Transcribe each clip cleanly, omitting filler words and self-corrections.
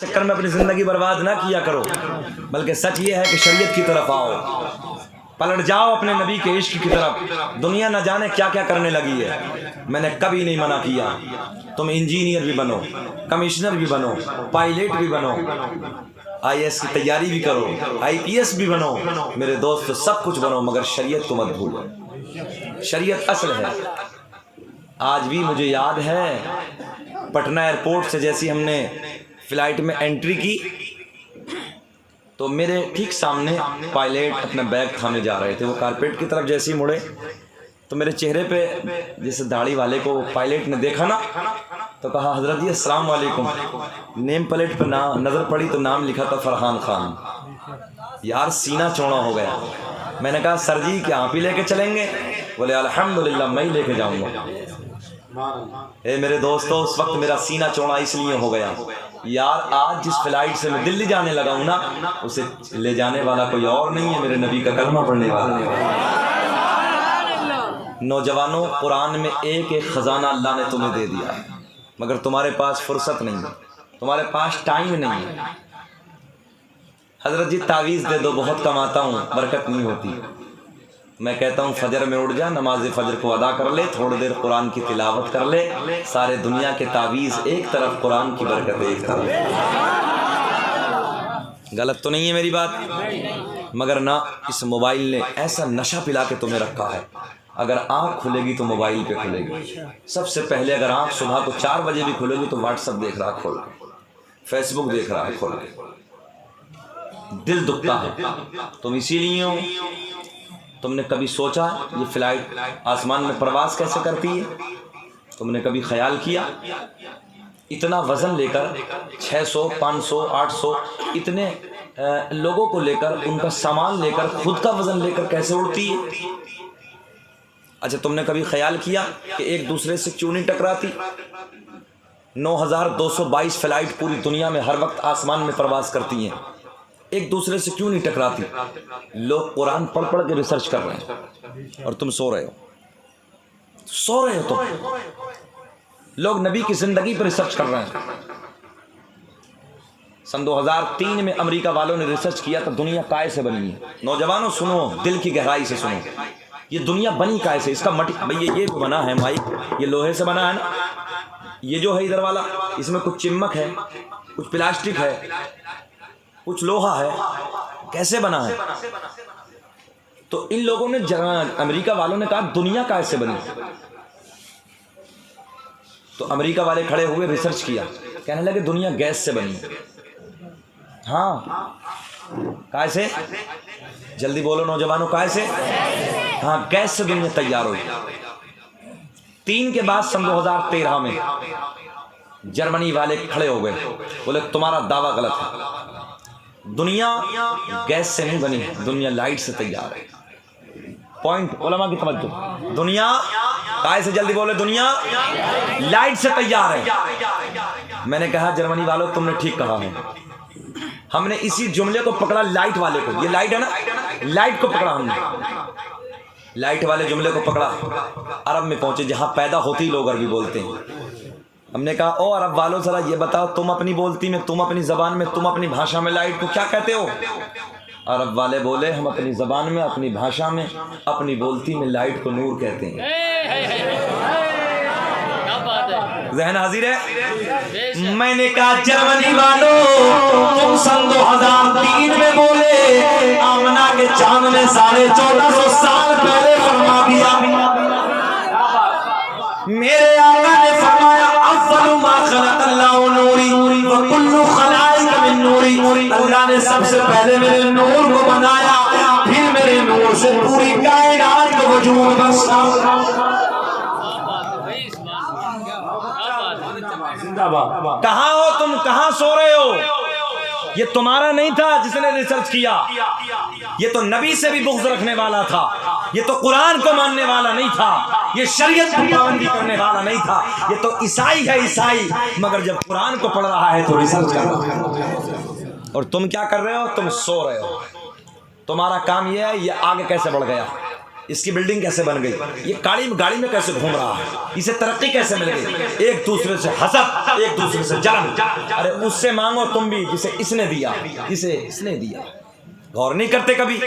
چکر میں اپنی زندگی برباد نہ کیا کرو، بلکہ سچ یہ ہے کہ شریعت کی طرف آؤ، پلٹ جاؤ اپنے نبی کے عشق کی طرف۔ دنیا نہ جانے کیا کیا کرنے لگی ہے، میں نے کبھی نہیں منع کیا۔ تم انجینئر بھی بنو، کمشنر بھی بنو، پائلٹ بھی بنو، IAS کی تیاری بھی کرو، IPS بھی بنو، میرے دوست سب کچھ بنو، مگر شریعت کو مت بھولو۔ شریعت اصل ہے۔ آج بھی مجھے یاد ہے پٹنہ ایئرپورٹ سے جیسی ہم نے فلائٹ میں انٹری کی تو میرے ٹھیک سامنے پائلٹ اپنا بیگ تھامے جا رہے تھے، وہ کارپیٹ کی طرف جیسے ہی مڑے تو میرے چہرے پہ جیسے داڑھی والے کو پائلٹ نے دیکھا نا تو کہا حضرت جی السلام علیکم۔ نیم پلیٹ پہ نظر پڑی تو نام لکھا تھا فرحان خان۔ یار سینہ چوڑا ہو گیا۔ میں نے کہا سر جی کیا آپ ہی لے کے چلیں گے؟ بولے الحمدللہ میں ہی لے کے جاؤں گا۔ اے میرے دوستو اس وقت میرا سینہ چوڑا اس لیے ہو گیا، یار آج جس فلائٹ سے میں دلی جانے لگا ہوں نا اسے لے جانے والا کوئی اور نہیں ہے، میرے نبی کا کلمہ پڑھنے والا ہے۔ نوجوانوں قرآن میں ایک ایک خزانہ اللہ نے تمہیں دے دیا ہے، مگر تمہارے پاس فرصت نہیں ہے، تمہارے پاس ٹائم نہیں ہے۔ حضرت جی تعویذ دے دو، بہت کماتا ہوں، برکت نہیں ہوتی۔ میں کہتا ہوں فجر میں اٹھ جا، نماز فجر کو ادا کر لے، تھوڑی دیر قرآن کی تلاوت کر لے، سارے دنیا کے تعویذ ایک طرف، قرآن کی برکت ایک طرف۔ غلط تو نہیں ہے میری بات؟ مگر نہ اس موبائل نے ایسا نشہ پلا کے تمہیں رکھا ہے، اگر آنکھ کھلے گی تو موبائل پہ کھلے گی۔ سب سے پہلے اگر آنکھ صبح کو 4 بجے بھی کھلے گی تو واٹس ایپ دیکھ رہا کھول کے، فیس بک دیکھ رہا ہے کھول کے، دل دکھتا ہے۔ تم اسی لیے ہو۔ تم نے کبھی سوچا یہ فلائٹ آسمان میں پرواز کیسے کرتی ہے؟ تم نے کبھی خیال کیا اتنا وزن لے کر 600 500 800 اتنے لوگوں کو لے کر، ان کا سامان لے کر، خود کا وزن لے کر کیسے اڑتی ہے؟ اچھا تم نے کبھی خیال کیا کہ ایک دوسرے سے کیوں نہیں ٹکراتی؟ 9222 فلائٹ پوری دنیا میں ہر وقت آسمان میں پرواز کرتی ہیں، ایک دوسرے سے کیوں نہیں ٹکراتی؟ لوگ قرآن پڑھ پڑھ کے ریسرچ کر رہے ہیں اور تم سو رہے ہو تم۔ لوگ نبی کی زندگی پر ریسرچ کر رہے ہیں۔ سن 2003 میں امریکہ والوں نے ریسرچ کیا تھا دنیا کائے سے بنی ہے۔ نوجوانوں سنو، دل کی گہرائی سے سنو، یہ دنیا بنی کائے سے؟ اس کا بھئی یہ بنا ہے مائک، یہ لوہے سے بنا ہے نا، یہ جو ہے ادھر والا اس میں کچھ چمک ہے، کچھ پلاسٹک ہے، کچھ لوہا ہے، کیسے بنا ہے؟ تو ان لوگوں نے امریکہ والوں نے کہا دنیا کائے سے بنی؟ تو امریکہ والے کھڑے ہوئے، ریسرچ کیا، کہنے لگے دنیا گیس سے بنی۔ ہاں کائے سے؟ جلدی بولو نوجوانوں، کائے سے؟ ہاں گیس سے دنیا تیار ہوئی۔ 3 کے بعد سن 2013 میں جرمنی والے کھڑے ہو گئے، بولے تمہارا دعویٰ غلط ہے، دنیا گیس سے نہیں بنی، دنیا لائٹ سے تیار ہے۔ پوائنٹ علماء کی توجہ، دنیا کائے سے؟ جلدی بولے، دنیا لائٹ سے تیار ہے۔ میں نے کہا جرمنی والوں تم نے ٹھیک کہا ہے۔ ہم نے اسی جملے کو پکڑا لائٹ والے کو، یہ لائٹ ہے نا، لائٹ کو پکڑا ہم نے، لائٹ والے جملے کو پکڑا، عرب میں پہنچے جہاں پیدا ہوتی لوگ عربی بولتے ہیں۔ ہم نے کہا او عرب والوں ذرا یہ بتاؤ تم اپنی بولتی میں، تم اپنی زبان میں، تم اپنی بھاشا میں لائٹ کو کیا کہتے ہو؟ عرب والے بولے ہم اپنی زبان میں، اپنی بھاشا میں، اپنی بولتی میں لائٹ کو نور کہتے ہیں۔ ذہن حاضر ہے؟ میں نے کہا جرمنی والوں تم سن 2003 میں بولے آمنہ کے چاند میں 1450 سال پہلے فرما دیا۔ میرے آقا نے فرمایا افضل ما خلق اللہ نوری وکل خلائق من نوری، اللہ نے سب سے پہلے میرے نور کو بنایا، پھر میرے نور سے پوری کائنات کا وجود بسا۔ کہاں ہو تم؟ کہاں سو رہے ہو؟ یہ تمہارا نہیں تھا جس نے ریسرچ کیا، یہ تو نبی سے بھی بغض رکھنے والا تھا، یہ تو قرآن کو ماننے والا نہیں تھا، یہ شریعت کی پابندی کرنے والا نہیں تھا، یہ تو عیسائی ہے عیسائی، مگر جب قرآن کو پڑھ رہا ہے تو ریسرچ کر رہا ہے۔ اور تم کیا کر رہے ہو؟ تم سو رہے ہو۔ تمہارا کام یہ ہے یہ آگے کیسے بڑھ گیا، اس کی بلڈنگ کیسے بن گئی, یہ گاڑی میں کیسے گھوم رہا ہے, اسے ترقی کیسے مل گئی, ایک دوسرے سے حسد, ایک دوسرے سے جلن. ارے اس سے مانگو تم بھی جسے اس نے دیا, جسے اس نے دیا. غور نہیں کرتے کبھی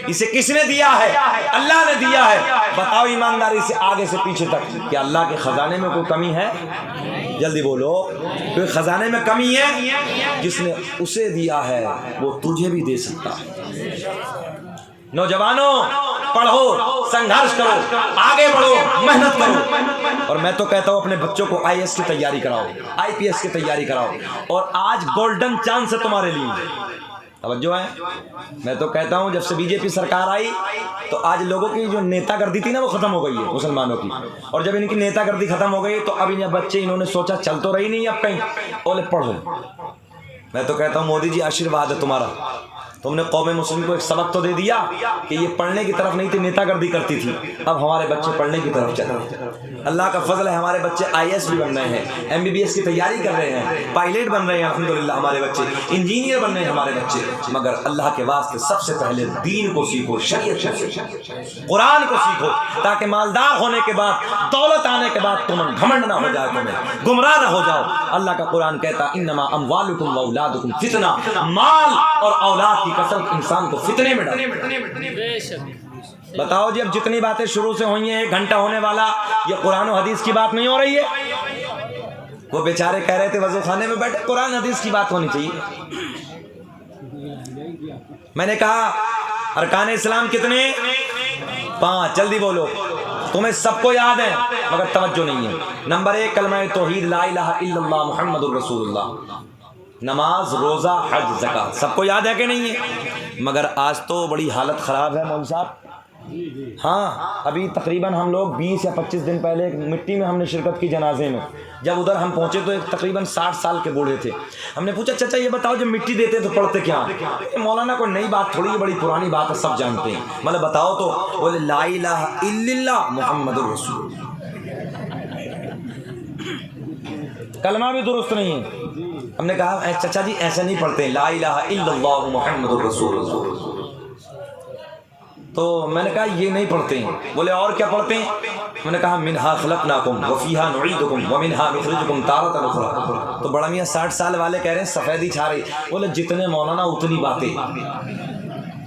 اسے کس نے دیا ہے, اللہ نے دیا ہے. بتاؤ ایمانداری سے آگے سے پیچھے تک کہ اللہ کے خزانے میں کوئی کمی ہے؟ جلدی بولو, کوئی خزانے میں کمی ہے؟ جس نے اسے دیا ہے وہ تجھے بھی دے سکتا ہے. نوجوانوں پڑھو, سنگھرش کرو, آگے بڑھو, محنت کرو. اور میں تو کہتا ہوں اپنے بچوں کو IAS کی تیاری کراؤ, IPS کی تیاری کراؤ. اور آج گولڈن چانس ہے تمہارے لیے. توجہ ہے, میں تو کہتا ہوں جب سے BJP سرکار آئی تو آج لوگوں کی جو نیتا گردی تھی نا وہ ختم ہو گئی ہے مسلمانوں کی. اور جب ان کی نیتا گردی ختم ہو گئی تو اب ان بچے انہوں نے سوچا چل تو رہی نہیں اب کہیں, بولے پڑھو. میں تو کہتا ہوں مودی جی آشیرواد ہے تمہارا, تم نے قوم مسلم کو ایک سبق تو دے دیا کہ یہ پڑھنے کی طرف نہیں تھی, نیتا گردی کرتی تھی. اب ہمارے بچے پڑھنے کی طرف چل رہے ہیں. اللہ کا فضل ہے, ہمارے بچے IAS بھی بن رہے ہیں, MBBS کی تیاری کر رہے ہیں, پائلٹ بن رہے ہیں الحمدللہ ہمارے بچے, انجینئر بن رہے ہیں ہمارے بچے. مگر اللہ کے واسطے سب سے پہلے دین کو سیکھو, شریعت کو سیکھو, قرآن کو سیکھو, تاکہ مالدار ہونے کے بعد, دولت آنے کے بعد تم گھمنڈ نہ ہو جائے, تمہیں گمراہ نہ ہو جاؤ. اللہ کا قرآن کہتا انما اموالکم واولادکم فتنہ, مال اور اولاد کی کثرت انسان کو فتنے میں ڈالے. بتاؤ جی اب جتنی باتیں شروع سے ہوئی ہیں, 1 گھنٹہ ہونے والا, یہ قرآن و حدیث کی بات نہیں ہو رہی ہے. وہ بیچارے کہہ رہے تھے وضو خانے میں بیٹھے قرآن حدیث کی بات ہونی چاہیے. میں نے کہا ارکان اسلام کتنے؟ 5. جلدی بولو, تمہیں سب کو یاد ہے مگر توجہ نہیں ہے. نمبر 1 کلمہ توحید لا الہ الا اللہ محمد الرسول اللہ. نماز, روزہ, حج, زکات سب کو یاد ہے کہ نہیں ہے؟ مگر آج تو بڑی حالت خراب ہے مولوی صاحب. ہاں ابھی تقریباً ہم لوگ 20 یا 25 دن پہلے ایک مٹی میں ہم نے شرکت کی جنازے میں. جب ادھر ہم پہنچے تو ایک تقریباً 60 سال کے بوڑھے تھے. ہم نے پوچھا چچا یہ بتاؤ جب مٹی دیتے تو پڑھتے کیا؟ مولانا کوئی نئی بات تھوڑی, یہ بڑی پرانی بات ہے, سب جانتے ہیں. مطلب بتاؤ تو, بولے لا الہ الا اللہ محمد الرسول. کلمہ بھی درست نہیں ہے. ہم نے کہا چچا جی ایسے نہیں پڑھتے, لا الہ الا اللہ محمد الرسول اللہ. تو میں نے کہا یہ نہیں پڑھتے ہیں. بولے اور کیا پڑھتے ہیں؟ میں نے کہا منہا خلقناکم وفیہا نعیدکم ومنہا نخرجکم تارۃ اخری. تو بڑا میاں 60 سال والے کہہ رہے ہیں سفیدی چھا رہی. بولے جتنے مولانا اتنی باتیں,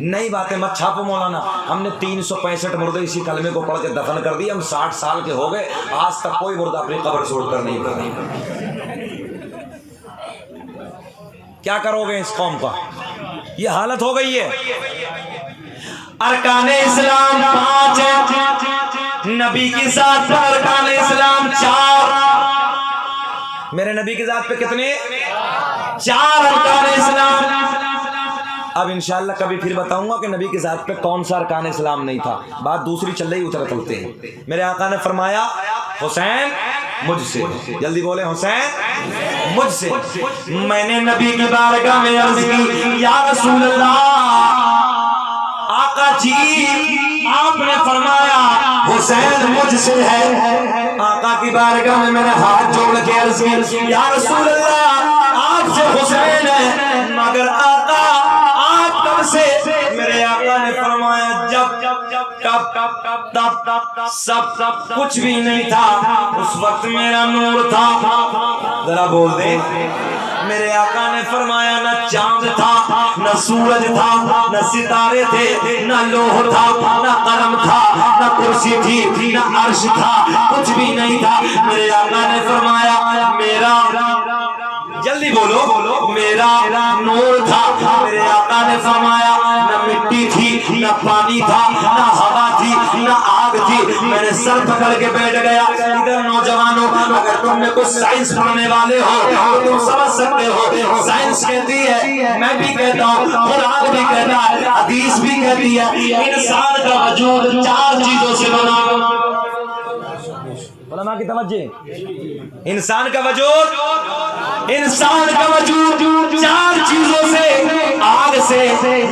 نئی باتیں مت چھاپو مولانا. ہم نے 365 مردے اسی کلمے کو پڑھ کے دفن کر دی. ہم 60 سال کے ہو گئے, آج تک کوئی مردہ اپنی قبر چھوڑ کر نہیں پڑا. کیا کرو گے اس قوم کا؟ یہ حالت ہو گئی ہے. ارکان اسلام 5 ہیں, نبی کی ذات پر ارکان اسلام 4. میرے نبی کی ذات پہ کتنے؟ 4 ارکان اسلام. اب انشاءاللہ کبھی پھر بتاؤں گا کہ نبی کی ذات پہ کون سا ارکان اسلام نہیں تھا. بات دوسری چل رہی, اتر چلتے ہیں. میرے آقا نے فرمایا حسین مجھ سے, جلدی بولے حسین مجھ سے. میں نے نبی کی بارگاہ میں عرض کی یا رسول اللہ, آقا جی آپ نے فرمایا حسین مجھ سے ہے. آقا کی بارگاہ میں میں نے ہاتھ جوڑ کے عرض کی یا رسول اللہ آپ سے حسین ہے, مگر آقا آپ کب سے؟ میرے آقا نے فرمایا جب تب سب کچھ بھی نہیں تھا, اس وقت میرا نور تھا. ذرا بول دے. میرے آقا نے فرمایا نہ چاند تھا, نہ سورج تھا, نہ ستارے تھے, نہ لوح تھا, نہ قلم تھا, نہ کرسی تھی, نہ عرش تھا, کچھ بھی نہیں تھا. میرے آقا نے فرمایا میرا, جلدی بولو, میرا نور تھا. میرے آقا نے فرمایا نہ مٹی تھی, نہ پانی تھا, نہ ہوا تھی, نہ آگ تھی. میں نے سر پکڑ کے بیٹھ گیا. ادھر نوجوانوں, اگر تم نے کچھ سائنس پڑھنے والے ہو تو تم سمجھ سکتے ہو. سائنس کہتی ہے, میں بھی کہتا ہوں, قرآن بھی کہتا ہے, حدیث بھی کہتی ہے, انسان کا وجود 4 چیزوں سے بنا. علماء کی توجہ, انسان کا وجود 4 چیزوں سے, آگ سے,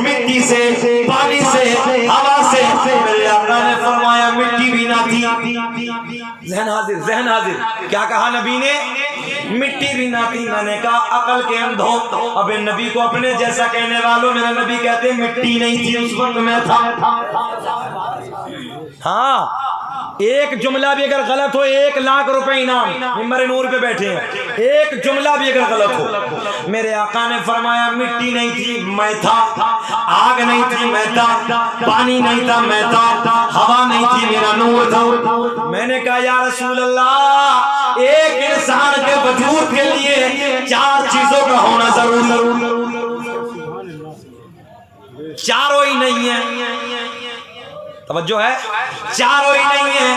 مٹی سے, پانی سے, ہوا سے. میرے آقا نے فرمایا مٹی بھی نہ تھی. ذہن حاضر. کیا کہا نبی نے؟ مٹی بھی نہ تھی. میں نے کہا عقل کے اندھو, اب نبی کو اپنے جیسا کہنے والوں, میرا نبی کہتے مٹی نہیں تھی اس وقت میں تھا. ہاں ایک جملہ بھی اگر غلط ہو 1,00,000 روپے انعام. ممبر نور پہ بیٹھے ہیں, ایک جملہ بھی اگر غلط ہو. میرے آقا نے فرمایا مٹی نہیں تھی میں تھا, آگ نہیں تھی میں تھا, پانی نہیں تھا میں تھا, ہوا نہیں تھی میرا نور تھا. میں نے کہا یا رسول اللہ, ایک انسان کے وجود کے لیے 4 چیزوں کا ہونا ضروری, چاروں ہی نہیں ہے. توجہ ہے, چاروں ہی نہیں ہے.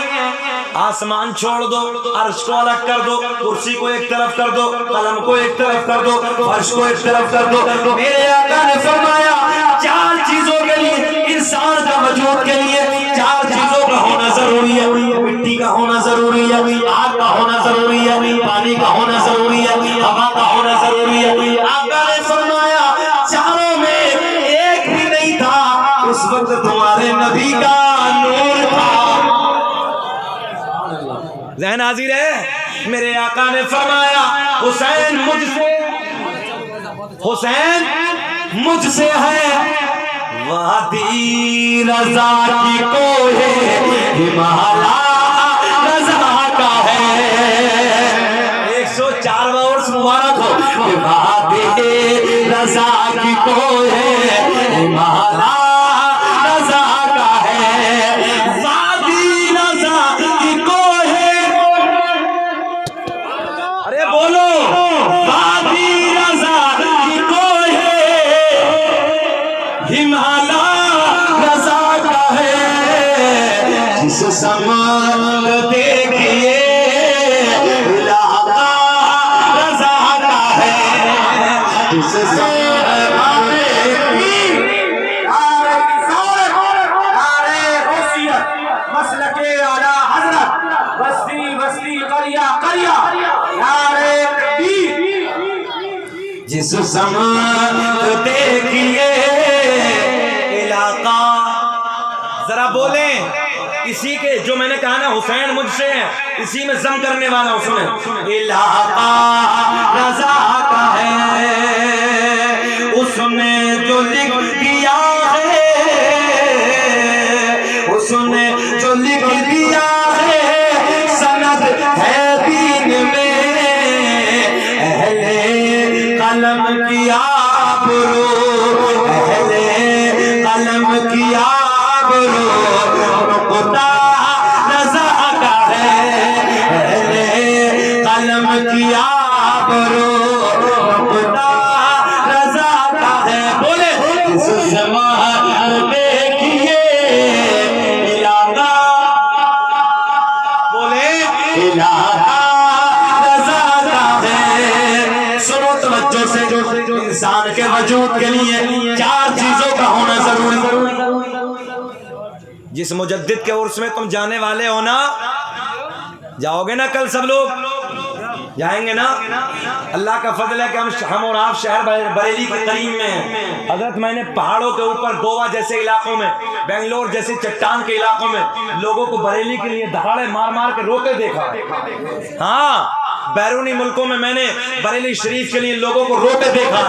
آسمان چھوڑ دو, عرش کو الگ کر دو, کرسی کو ایک طرف کر دو, قلم کو ایک طرف کر دو, فرش کو ایک طرف کر دو. میرے آقا نے فرمایا 4 چیزوں کے لیے, انسان کا وجود کے لیے 4 چیزوں کا ہونا ضروری ہے. مٹی کا ہونا ضروری ہے, آگ کا ہونا ضروری ہے, پانی کا ہونا ضروری ہے, ہوا کا ہونا ضروری ہے. آقا نے فرمایا چاروں میں ایک بھی نہیں تھا, اس وقت تمہارے نبی کا نور تھا. ذہن حاضر ہے. میرے آقا نے فرمایا حسین مجھ سے ہے وادی رضا کی کوہ ہمالا رضا کا ہے. 104 ورس مبارک ہو. وادی رضا کی کوہ ہمالا رضا کا ہے. وادی رضا کی کوہ, ارے بولو, وادی رضا کی کوہ ہمالا رضا کا ہے. جس سمت دیکھیے علاقہ رضا کا ہے. جس سمت جس سمت دیکھیے علاقہ, ذرا بولیں اسی کے جو میں نے کہا نا حسین مجھ سے ہے, اسی میں ضم کرنے والا اس میں علاقہ رضا کا ہے. اس نے جو لکھ دیا ہے, اس نے جو لکھ دیا ہے, سند ہے دین میں قلم کی آبرو, اہل قلم کی آبرو نقطہ رضا کا ہے. اہل قلم کی آبرو نقطہ رضا کا ہے. بولے اس زمان دیکھیے علاقہ, بولے علاقہ رضا کا ہے. سنو توجہ سے, انسان کے وجود کے لیے 4 چیزوں کا ہونا ضروری. جس مجدد کے عرس میں تم جانے والے ہو نا, جاؤ گے نا کل, سب لوگ جائیں گے نا. اللہ کا فضل ہے کہ ہم اور آپ شہر بریلی کے قریب میں ہیں. حضرت میں نے پہاڑوں کے اوپر گوا جیسے علاقوں میں, بنگلور جیسے چٹان کے علاقوں میں لوگوں کو بریلی کے لیے دہاڑے مار مار کے روتے دیکھا. ہاں بیرونی ملکوں میں نے بریلی شریف کے لیے لوگوں کو روتے دیکھا.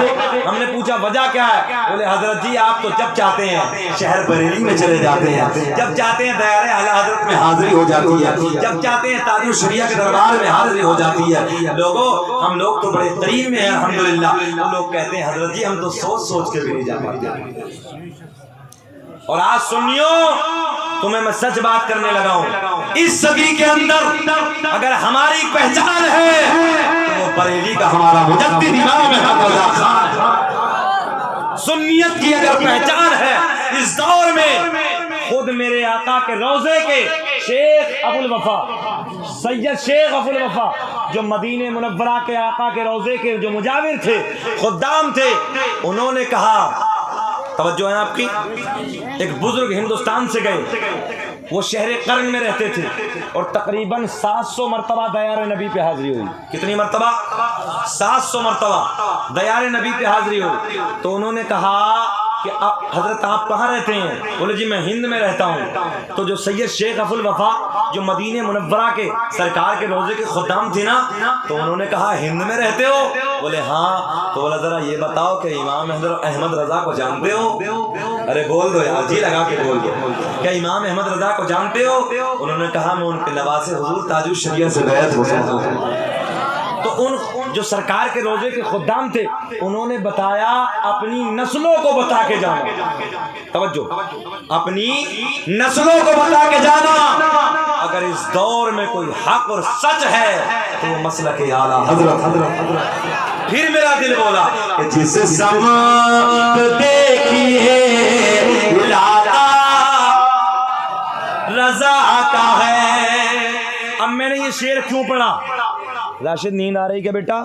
ہم نے پوچھا وجہ کیا ہے, بولے حضرت جی آپ تو جب چاہتے ہیں شہر بریلی میں چلے جاتے ہیں, جب چاہتے ہیں دیار اعلی حضرت میں حاضری ہو جاتی ہے, جب چاہتے ہیں تاج الشریعہ کے دربار میں حاضری ہو جاتی ہے. لوگوں ہم لوگ تو بڑے قریب میں ہیں الحمدللہ. وہ لوگ کہتے ہیں حضرت جی ہم تو سوچ کے بھی نہیں جا پاتے. اور آج سنیو, تمہیں میں سچ بات کرنے لگا ہوں, اس صدی کے اندر اگر ہماری پہچان ہے تو وہ بریلی کا ہمارا مجدد امام احمد رضا خان ہے. سنیت کی اگر پہچان ہے اس دور میں, خود میرے آقا کے روضے کے شیخ ابو الوفا, سید شیخ ابو الوفا, جو مدینہ منورہ کے آقا کے روضے کے جو مجاور تھے, خدام تھے, انہوں نے کہا, توجہ ہے آپ کی, ایک بزرگ ہندوستان سے گئے, وہ شہر قرن میں رہتے تھے اور تقریباً 700 مرتبہ دیار نبی پہ حاضری ہوئی. کتنی مرتبہ؟ 700 مرتبہ دیار نبی پہ حاضری ہوئی. تو انہوں نے کہا کہ حضرت آپ کہاں رہتے ہیں؟ بولے جی میں ہند میں رہتا ہوں. تو جو سید شیخ ابو الوفا جو مدینہ منورہ کے سرکار کے روضے کے خدام تھے نا، تو انہوں نے کہا ہند میں رہتے ہو؟ بولے ہاں۔ تو بولا ذرا یہ بتاؤ کہ امام احمد رضا کو جانتے ہو؟ ارے بول دو یار، جی لگا کے بول دو، کیا امام احمد رضا کو جانتے ہو؟ انہوں نے کہا میں ان کے نواسے حضور تاج الشریعت سے بیعت ہو سکتا ہوں۔ تو ان جو سرکار کے روزے کے خدام تھے انہوں نے بتایا اپنی نسلوں کو بتا کے جانا، توجہ، اپنی نسلوں کو بتا کے جانا، اگر اس دور میں کوئی حق اور سچ ہے تو وہ مسلک اعلیٰ حضرت۔ پھر میرا دل بولا کہ جس سمت دیکھیے لالا رضا کا ہے۔ اب میں نے یہ شعر کیوں پڑھا؟ راشد نیند آ رہی کیا بیٹا؟